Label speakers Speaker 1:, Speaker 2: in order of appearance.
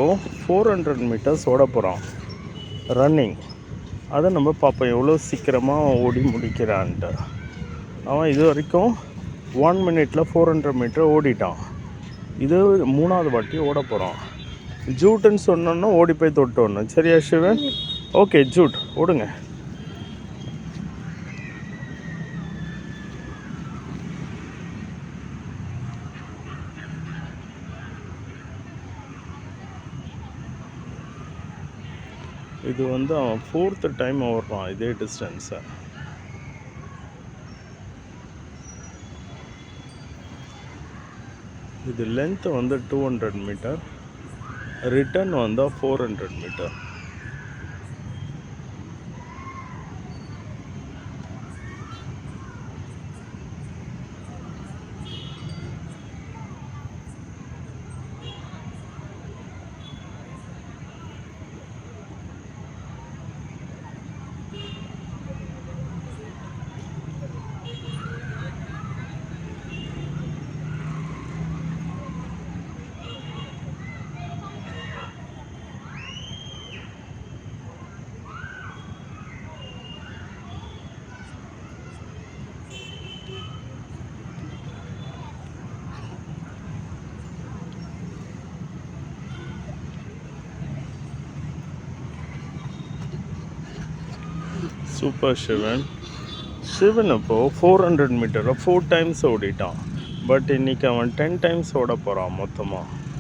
Speaker 1: வரைக்கும் 400 மீட்டர்ஸ் ஓட போகிறான் ரன்னிங். அதை நம்ம பார்ப்போம் எவ்வளோ சீக்கிரமாக ஓடி முடிக்கிறான்ட்டு. அவன் இது வரைக்கும் 1 மினிட்ல 400 மீட்டர் ஓடிட்டான். இது 3வது வாட்டி ஓட போகிறான். ஜூட்டுன்னு சொன்னோன்னா ஓடி போய் தொட்டோன்னு. சரியா சிவன்? ஓகே ஜூட் ஓடுங்க. இது வந்து அவன் 4th டைம் ஓடுறான் இதே டிஸ்டன்ஸை. இது லென்த்து வந்து 200 மீட்டர், ரிட்டர்ன் வந்தால் 400 மீட்டர். சூப்பர் சிவன். சிவன் அப்போது 400 மீட்டரில் 4 டைம்ஸ் ஓடிட்டான். பட் இன்றைக்கி அவன் 10 டைம்ஸ் ஓட போகிறான் மொத்தமாக.